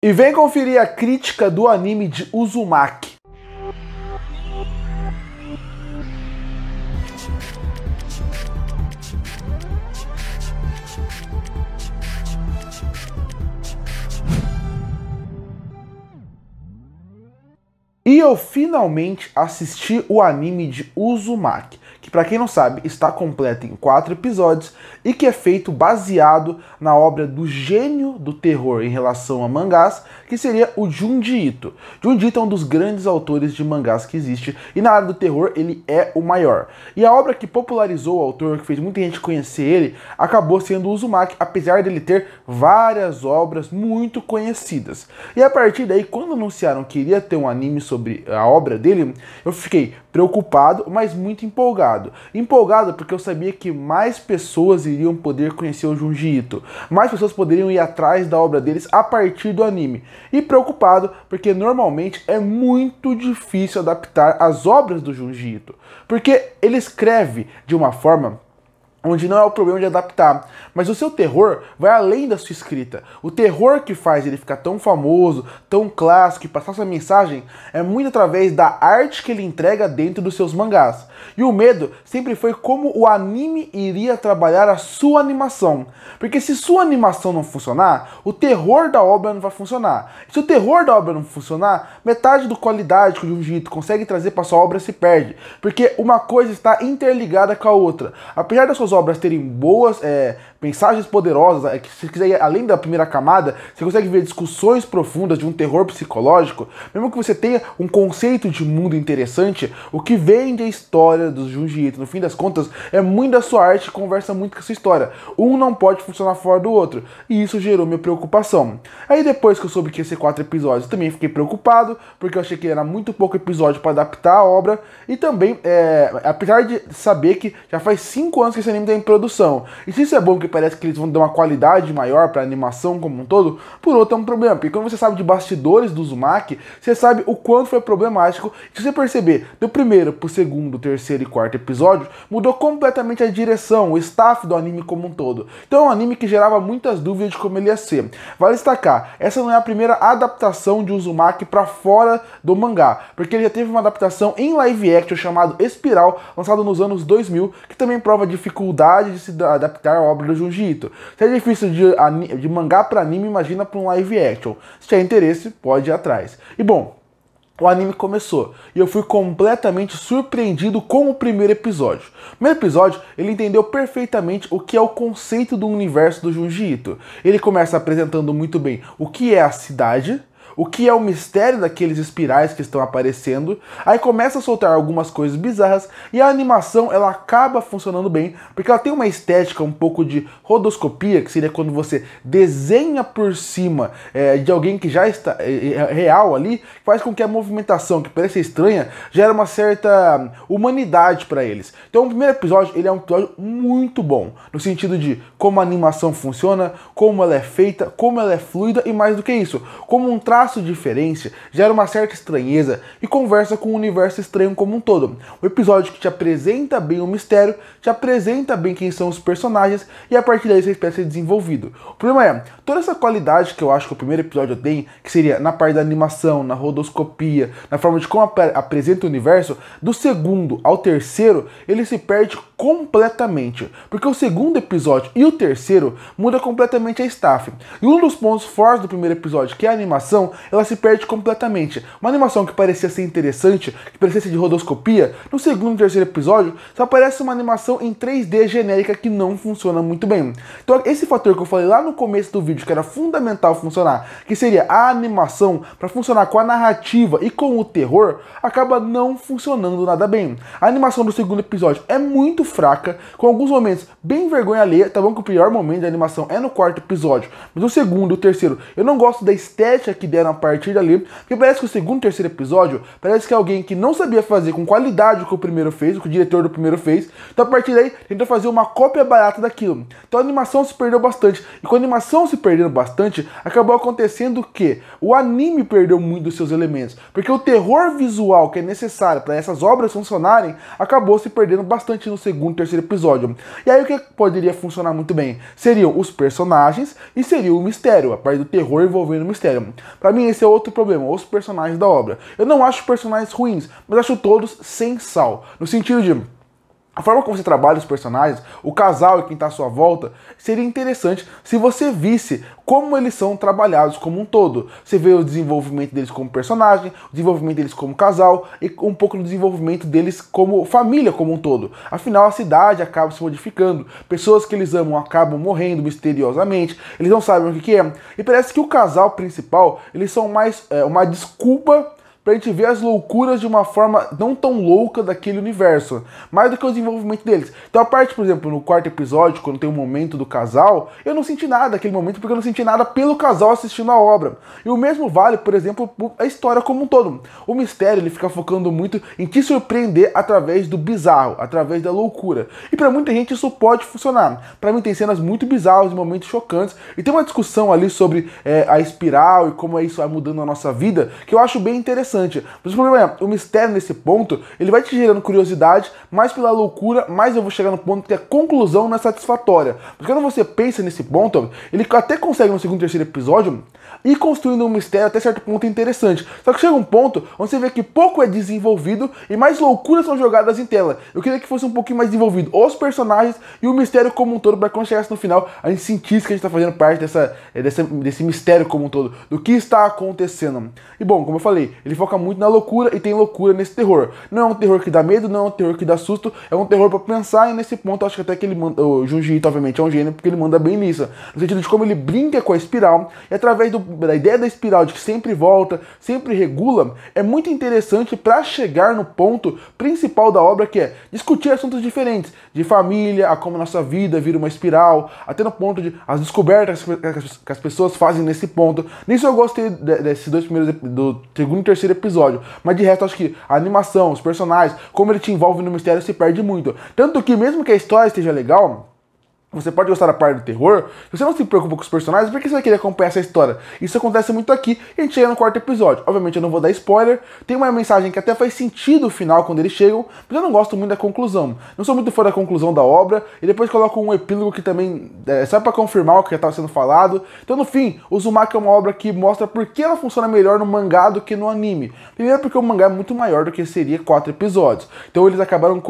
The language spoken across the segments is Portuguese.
E vem conferir a crítica do anime de Uzumaki. E eu finalmente assisti o anime de Uzumaki, que pra quem não sabe, está completo em 4 episódios e que é feito baseado na obra do gênio do terror em relação a mangás, que seria o Junji Ito. Junji Ito é um dos grandes autores de mangás que existe e na área do terror ele é o maior. E a obra que popularizou o autor, que fez muita gente conhecer ele, acabou sendo o Uzumaki, apesar dele ter várias obras muito conhecidas. E a partir daí, quando anunciaram que iria ter um anime sobre a obra dele, eu fiquei preocupado, mas muito empolgado. Empolgado porque eu sabia que mais pessoas iriam poder conhecer o Junji Ito. Mais pessoas poderiam ir atrás da obra deles a partir do anime. E preocupado porque normalmente é muito difícil adaptar as obras do Junji Ito. Porque ele escreve de uma forma onde não é o problema de adaptar, mas o seu terror vai além da sua escrita. O terror que faz ele ficar tão famoso, tão clássico e passar sua mensagem é muito através da arte que ele entrega dentro dos seus mangás. E o medo sempre foi como o anime iria trabalhar a sua animação. Porque se sua animação não funcionar, o terror da obra não vai funcionar. E se o terror da obra não funcionar, metade da qualidade que o Junji Ito consegue trazer para sua obra se perde. Porque uma coisa está interligada com a outra. Apesar das suas obras terem boas mensagens poderosas, que se quiser ir além da primeira camada, você consegue ver discussões profundas de um terror psicológico, mesmo que você tenha um conceito de mundo interessante, o que vende a história do Junji Ito, no fim das contas, é muito da sua arte e conversa muito com a sua história. Um não pode funcionar fora do outro, e isso gerou minha preocupação. Aí depois que eu soube que ia ser 4 episódios, também fiquei preocupado, porque eu achei que era muito pouco episódio para adaptar a obra, e também, apesar de saber que já faz 5 anos que esse anime está em produção, e se isso é bom, que parece que eles vão dar uma qualidade maior para a animação como um todo, por outro é um problema, porque quando você sabe de bastidores do Uzumaki, você sabe o quanto foi problemático. Se você perceber, do primeiro pro segundo, terceiro e quarto episódio, mudou completamente a direção, o staff do anime como um todo. Então é um anime que gerava muitas dúvidas de como ele ia ser. Vale destacar, essa não é a primeira adaptação de Uzumaki para fora do mangá, porque ele já teve uma adaptação em live action chamado Espiral, lançado nos anos 2000, que também prova a dificuldade de se adaptar à obra do Junji Ito. Se é difícil de mangá para anime, imagina para um live action. Se tiver interesse, pode ir atrás. E bom, o anime começou e eu fui completamente surpreendido com o primeiro episódio. No primeiro episódio, ele entendeu perfeitamente o que é o conceito do universo do Junji Ito. Ele começa apresentando muito bem o que é a cidade, o que é o mistério daqueles espirais que estão aparecendo, aí começa a soltar algumas coisas bizarras e a animação ela acaba funcionando bem, porque ela tem uma estética um pouco de rotoscopia, que seria quando você desenha por cima de alguém que já está real ali, faz com que a movimentação, que parece estranha, gera uma certa humanidade para eles. Então o primeiro episódio ele é um episódio muito bom, no sentido de como a animação funciona, como ela é feita, como ela é fluida e mais do que isso, como um traço diferente gera uma certa estranheza e conversa com o universo estranho como um todo. O episódio que te apresenta bem o mistério, te apresenta bem quem são os personagens e a partir daí você espera ser desenvolvido. O problema é, toda essa qualidade que eu acho que o primeiro episódio tem, que seria na parte da animação, na rotoscopia, na forma de como apresenta o universo, do segundo ao terceiro, ele se perde completamente. Porque o segundo episódio e o terceiro muda completamente a staff. E um dos pontos fortes do primeiro episódio, que é a animação, ela se perde completamente. Uma animação que parecia ser interessante, que parecia ser de rotoscopia, no segundo e terceiro episódio, só aparece uma animação em 3D genérica que não funciona muito bem. Então esse fator que eu falei lá no começo do vídeo, que era fundamental funcionar, que seria a animação para funcionar com a narrativa e com o terror, acaba não funcionando nada bem. A animação do segundo episódio é muito fraca, com alguns momentos bem vergonha alheia. Tá bom que o pior momento da animação é no quarto episódio, mas o segundo e o terceiro, eu não gosto da estética que deram a partir dali, porque parece que o segundo e terceiro episódio, parece que alguém que não sabia fazer com qualidade o que o primeiro fez, o que o diretor do primeiro fez, então a partir daí tentou fazer uma cópia barata daquilo. Então a animação se perdeu bastante, e com a animação se perdendo bastante, acabou acontecendo que o anime perdeu muito dos seus elementos, porque o terror visual que é necessário para essas obras funcionarem, acabou se perdendo bastante no segundo e terceiro episódio. E aí o que poderia funcionar muito bem? Seriam os personagens e seria o mistério, a parte do terror envolvendo o mistério. Para mim esse é outro problema, os personagens da obra. Eu não acho personagens ruins, mas acho todos sem sal, no sentido de a forma como você trabalha os personagens, o casal e quem está à sua volta, seria interessante se você visse como eles são trabalhados como um todo. Você vê o desenvolvimento deles como personagem, o desenvolvimento deles como casal e um pouco do desenvolvimento deles como família como um todo. Afinal, a cidade acaba se modificando, pessoas que eles amam acabam morrendo misteriosamente, eles não sabem o que é. E parece que o casal principal, eles são mais uma desculpa pra gente ver as loucuras de uma forma não tão louca daquele universo, mais do que o desenvolvimento deles. Então a parte, por exemplo, no quarto episódio, quando tem um momento do casal, eu não senti nada naquele momento, porque eu não senti nada pelo casal assistindo a obra. E o mesmo vale, por exemplo, a história como um todo. O mistério, ele fica focando muito em te surpreender através do bizarro, através da loucura. E pra muita gente isso pode funcionar. Pra mim tem cenas muito bizarras, momentos chocantes, e tem uma discussão ali sobre a espiral e como isso vai mudando a nossa vida, que eu acho bem interessante. Mas o problema é, o mistério nesse ponto, ele vai te gerando curiosidade, mais pela loucura, mais eu vou chegar no ponto que a conclusão não é satisfatória. Porque quando você pensa nesse ponto, ele até consegue no segundo e terceiro episódio ir construindo um mistério até certo ponto interessante. Só que chega um ponto onde você vê que pouco é desenvolvido e mais loucuras são jogadas em tela. Eu queria que fosse um pouquinho mais desenvolvido os personagens e o mistério como um todo, para quando chegasse no final a gente sentisse que a gente está fazendo parte desse mistério como um todo, do que está acontecendo. E bom, como eu falei, ele foca muito na loucura e tem loucura nesse terror. Não é um terror que dá medo, não é um terror que dá susto, é um terror para pensar, e nesse ponto eu acho que até que ele manda, o Junji Ito obviamente é um gênio, porque ele manda bem nisso, no sentido de como ele brinca com a espiral, e através da ideia da espiral de que sempre volta, sempre regula, é muito interessante para chegar no ponto principal da obra, que é discutir assuntos diferentes, de família, a como a nossa vida vira uma espiral, até no ponto de as descobertas que as pessoas fazem nesse ponto. Nisso eu gostei desses dois primeiros, do segundo e terceiro episódio, mas de resto acho que a animação, os personagens, como ele te envolve no mistério, se perde muito. Tanto que mesmo que a história esteja legal, você pode gostar da parte do terror, se você não se preocupa com os personagens, por que você vai querer acompanhar essa história? Isso acontece muito aqui, e a gente chega no quarto episódio. Obviamente eu não vou dar spoiler, tem uma mensagem que até faz sentido no final quando eles chegam, mas eu não gosto muito da conclusão. Não sou muito fã da conclusão da obra, e depois coloco um epílogo que também é só pra confirmar o que já estava sendo falado. Então no fim, Uzumaki é uma obra que mostra por que ela funciona melhor no mangá do que no anime. Primeiro porque o mangá é muito maior do que seria 4 episódios, então eles acabaram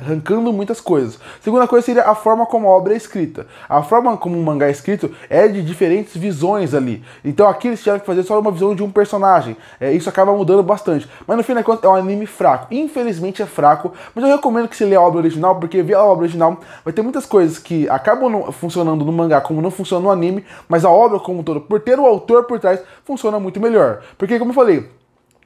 arrancando muitas coisas. Segunda coisa seria a forma como a obra é escrita. A forma como um mangá é escrito é de diferentes visões ali. Então aqui eles tiveram que fazer só uma visão de um personagem. Isso acaba mudando bastante. Mas no fim das contas é um anime fraco. Infelizmente é fraco, mas eu recomendo que você leia a obra original, porque ver a obra original vai ter muitas coisas que acabam funcionando no mangá como não funciona no anime, mas a obra como um todo, por ter o autor por trás, funciona muito melhor. Porque como eu falei,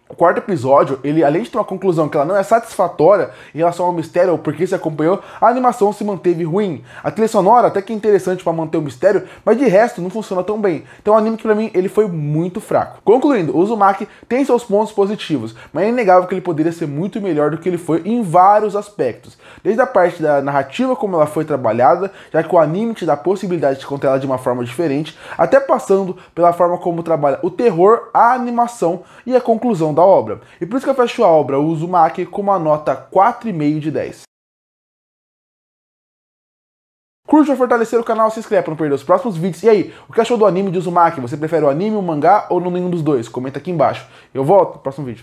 o quarto episódio, ele além de ter uma conclusão que ela não é satisfatória em relação ao mistério ou porque se acompanhou, a animação se manteve ruim. A trilha sonora até que é interessante para manter o mistério, mas de resto não funciona tão bem. Então o anime que pra mim ele foi muito fraco. Concluindo, o Uzumaki tem seus pontos positivos, mas é inegável que ele poderia ser muito melhor do que ele foi em vários aspectos. Desde a parte da narrativa como ela foi trabalhada, já que o anime te dá a possibilidade de contar ela de uma forma diferente, até passando pela forma como trabalha o terror, a animação e a conclusão da obra. E por isso que eu fecho a obra, o Uzumaki, com uma nota 4,5 de 10. Curte para fortalecer o canal, se inscreve para não perder os próximos vídeos. E aí, o que achou do anime de Uzumaki? Você prefere o anime, o mangá ou nenhum dos dois? Comenta aqui embaixo. Eu volto no próximo vídeo.